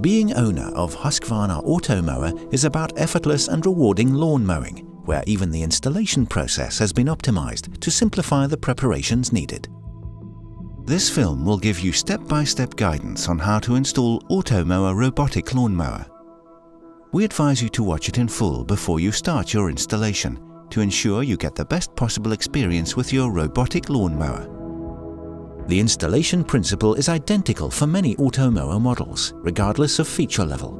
Being owner of Husqvarna Automower is about effortless and rewarding lawn mowing, where even the installation process has been optimized to simplify the preparations needed. This film will give you step-by-step guidance on how to install Automower robotic lawnmower. We advise you to watch it in full before you start your installation to ensure you get the best possible experience with your robotic lawnmower. The installation principle is identical for many Automower models, regardless of feature level.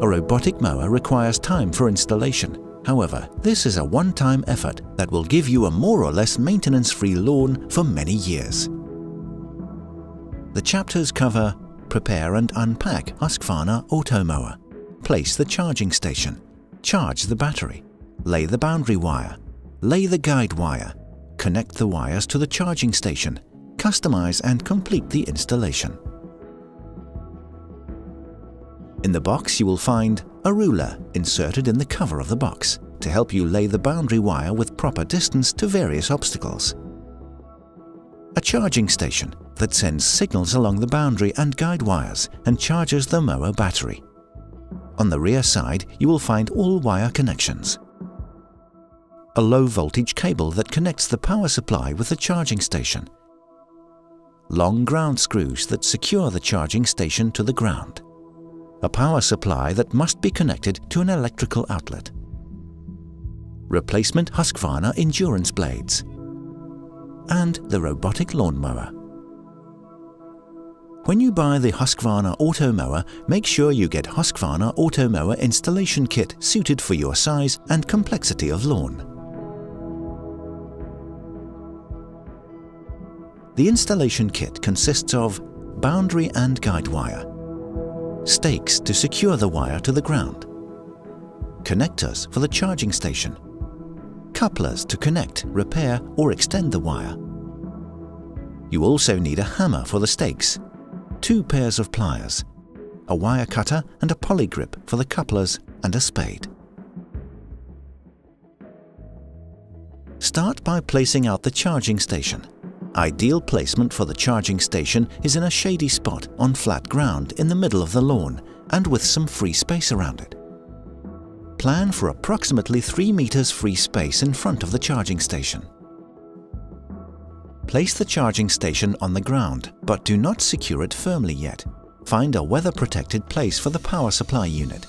A robotic mower requires time for installation. However, this is a one-time effort that will give you a more or less maintenance-free lawn for many years. The chapters cover prepare and unpack Husqvarna Automower, place the charging station, charge the battery, lay the boundary wire, lay the guide wire, connect the wires to the charging station, customize and complete the installation. In the box you will find a ruler inserted in the cover of the box to help you lay the boundary wire with proper distance to various obstacles. A charging station that sends signals along the boundary and guide wires and charges the mower battery. On the rear side you will find all wire connections. A low voltage cable that connects the power supply with the charging station. Long ground screws that secure the charging station to the ground. A power supply that must be connected to an electrical outlet. Replacement Husqvarna endurance blades. And the robotic lawnmower. When you buy the Husqvarna Automower, make sure you get Husqvarna Automower installation kit suited for your size and complexity of lawn. The installation kit consists of boundary and guide wire, stakes to secure the wire to the ground, connectors for the charging station, couplers to connect, repair or extend the wire. You also need a hammer for the stakes, 2 pairs of pliers, a wire cutter and a poly grip for the couplers and a spade. Start by placing out the charging station. Ideal placement for the charging station is in a shady spot on flat ground in the middle of the lawn and with some free space around it. Plan for approximately 3 meters free space in front of the charging station. Place the charging station on the ground, but do not secure it firmly yet. Find a weather-protected place for the power supply unit.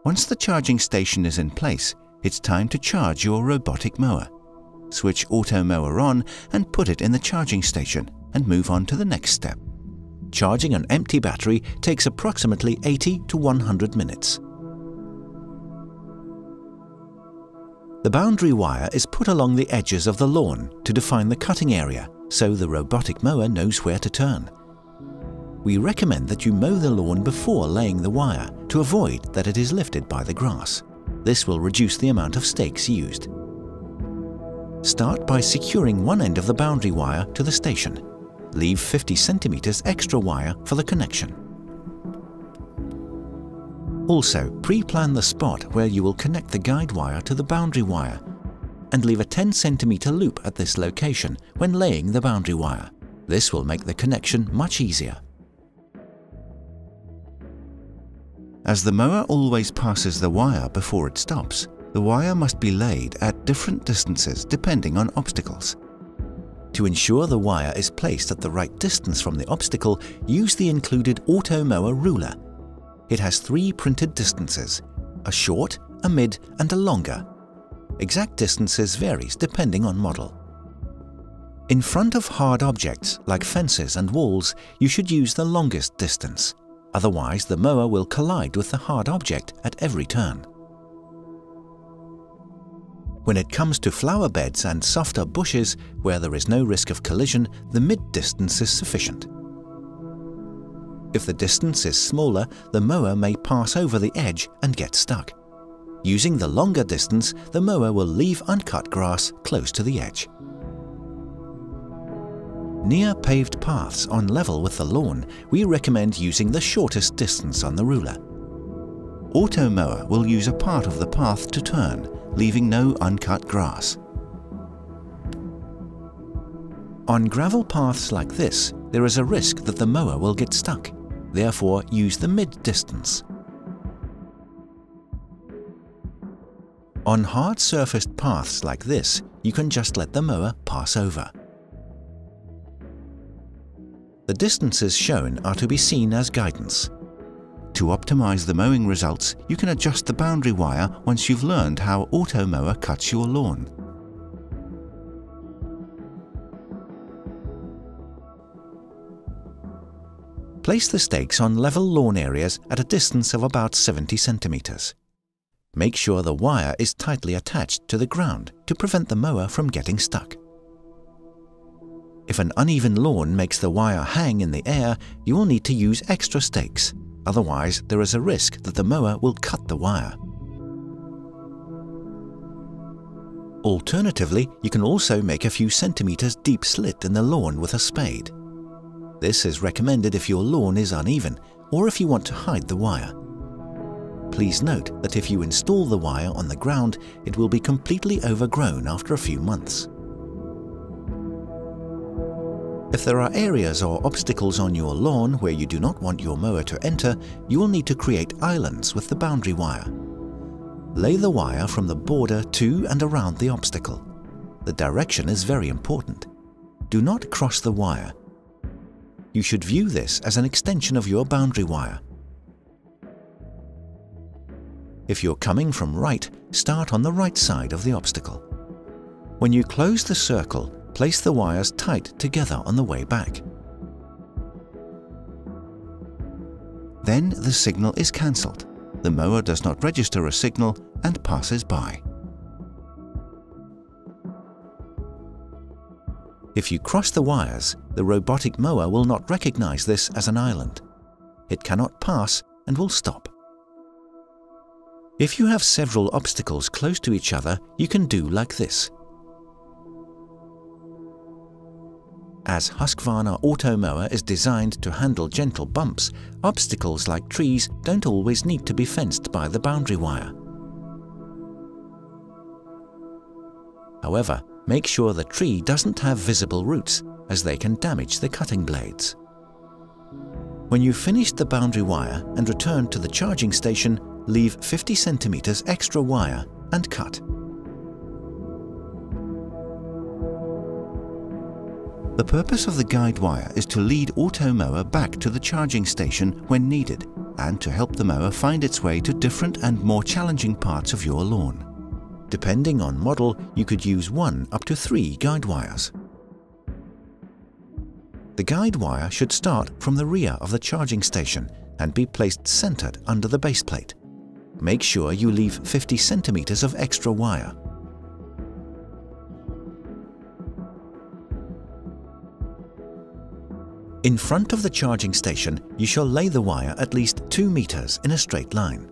Once the charging station is in place, it's time to charge your robotic mower. Switch Automower on and put it in the charging station and move on to the next step. Charging an empty battery takes approximately 80 to 100 minutes. The boundary wire is put along the edges of the lawn to define the cutting area so the robotic mower knows where to turn. We recommend that you mow the lawn before laying the wire to avoid that it is lifted by the grass. This will reduce the amount of stakes used. Start by securing one end of the boundary wire to the station. Leave 50 centimeters extra wire for the connection. Also, pre-plan the spot where you will connect the guide wire to the boundary wire and leave a 10 centimeter loop at this location when laying the boundary wire. This will make the connection much easier. As the mower always passes the wire before it stops, the wire must be laid at different distances depending on obstacles. To ensure the wire is placed at the right distance from the obstacle, use the included Automower ruler. It has 3 printed distances, a short, a mid and a longer. Exact distances varies depending on model. In front of hard objects like fences and walls, you should use the longest distance. Otherwise, the mower will collide with the hard object at every turn. When it comes to flower beds and softer bushes where there is no risk of collision, the mid-distance is sufficient. If the distance is smaller, the mower may pass over the edge and get stuck. Using the longer distance, the mower will leave uncut grass close to the edge. Near paved paths on level with the lawn, we recommend using the shortest distance on the ruler. Automower will use a part of the path to turn, leaving no uncut grass. On gravel paths like this, there is a risk that the mower will get stuck. Therefore, use the mid-distance. On hard-surfaced paths like this, you can just let the mower pass over. The distances shown are to be seen as guidance. To optimize the mowing results, you can adjust the boundary wire once you've learned how Automower cuts your lawn. Place the stakes on level lawn areas at a distance of about 70 centimeters. Make sure the wire is tightly attached to the ground to prevent the mower from getting stuck. If an uneven lawn makes the wire hang in the air, you will need to use extra stakes. Otherwise, there is a risk that the mower will cut the wire. Alternatively, you can also make a few centimeters deep slit in the lawn with a spade. This is recommended if your lawn is uneven or if you want to hide the wire. Please note that if you install the wire on the ground, it will be completely overgrown after a few months. If there are areas or obstacles on your lawn where you do not want your mower to enter, you will need to create islands with the boundary wire. Lay the wire from the border to and around the obstacle. The direction is very important. Do not cross the wire. You should view this as an extension of your boundary wire. If you're coming from right, start on the right side of the obstacle. When you close the circle, place the wires tight together on the way back. Then the signal is cancelled. The mower does not register a signal and passes by. If you cross the wires, the robotic mower will not recognize this as an island. It cannot pass and will stop. If you have several obstacles close to each other, you can do like this. As Husqvarna Automower is designed to handle gentle bumps, obstacles like trees don't always need to be fenced by the boundary wire. However, make sure the tree doesn't have visible roots, as they can damage the cutting blades. When you've finished the boundary wire and return to the charging station, leave 50 centimeters extra wire and cut. The purpose of the guide wire is to lead Automower back to the charging station when needed and to help the mower find its way to different and more challenging parts of your lawn. Depending on model, you could use 1 up to 3 guide wires. The guide wire should start from the rear of the charging station and be placed centered under the base plate. Make sure you leave 50 centimeters of extra wire. In front of the charging station, you shall lay the wire at least 2 meters in a straight line.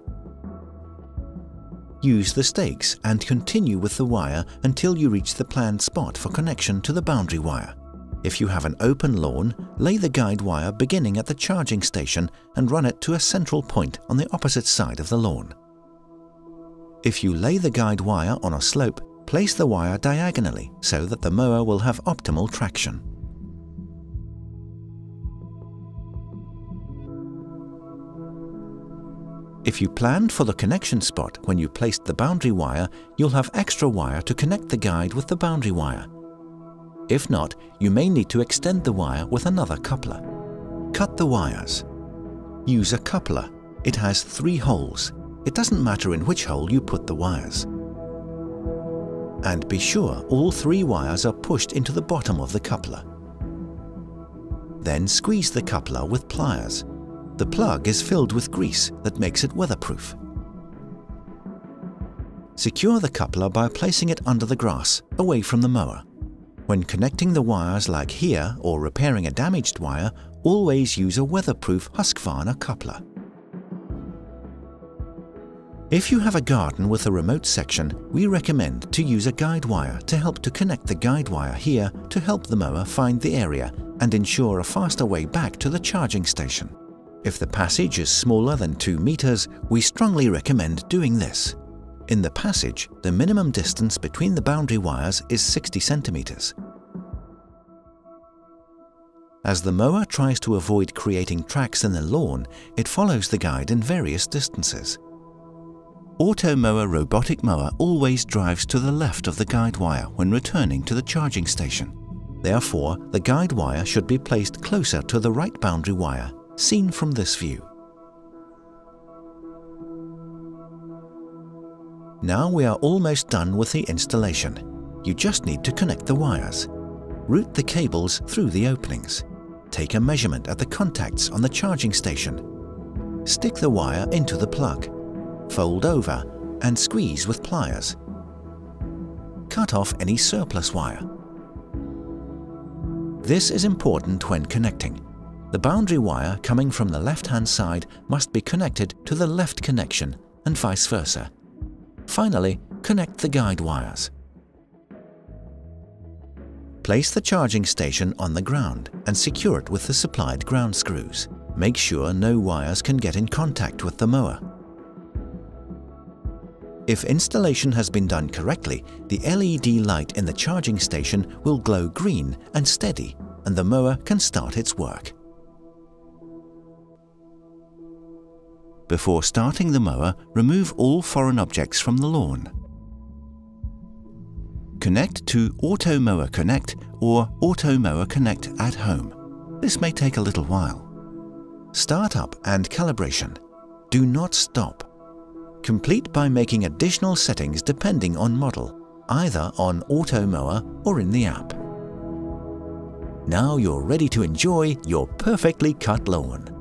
Use the stakes and continue with the wire until you reach the planned spot for connection to the boundary wire. If you have an open lawn, lay the guide wire beginning at the charging station and run it to a central point on the opposite side of the lawn. If you lay the guide wire on a slope, place the wire diagonally so that the mower will have optimal traction. If you planned for the connection spot when you placed the boundary wire, you'll have extra wire to connect the guide with the boundary wire. If not, you may need to extend the wire with another coupler. Cut the wires. Use a coupler. It has 3 holes. It doesn't matter in which hole you put the wires. And be sure all 3 wires are pushed into the bottom of the coupler. Then squeeze the coupler with pliers. The plug is filled with grease that makes it weatherproof. Secure the coupler by placing it under the grass, away from the mower. When connecting the wires like here or repairing a damaged wire, always use a weatherproof Husqvarna coupler. If you have a garden with a remote section, we recommend to use a guide wire to help to connect the guide wire here to help the mower find the area and ensure a faster way back to the charging station. If the passage is smaller than 2 meters, we strongly recommend doing this. In the passage, the minimum distance between the boundary wires is 60 centimeters. As the mower tries to avoid creating tracks in the lawn, it follows the guide in various distances. Automower robotic mower always drives to the left of the guide wire when returning to the charging station. Therefore, the guide wire should be placed closer to the right boundary wire, seen from this view. Now we are almost done with the installation. You just need to connect the wires. Route the cables through the openings. Take a measurement at the contacts on the charging station. Stick the wire into the plug. Fold over and squeeze with pliers. Cut off any surplus wire. This is important when connecting. The boundary wire coming from the left-hand side must be connected to the left connection and vice versa. Finally, connect the guide wires. Place the charging station on the ground and secure it with the supplied ground screws. Make sure no wires can get in contact with the mower. If installation has been done correctly, the LED light in the charging station will glow green and steady, and the mower can start its work. Before starting the mower, remove all foreign objects from the lawn. Connect to Automower Connect or Automower Connect at home. This may take a little while. Start up and calibration. Do not stop. Complete by making additional settings depending on model, either on Automower or in the app. Now you're ready to enjoy your perfectly cut lawn.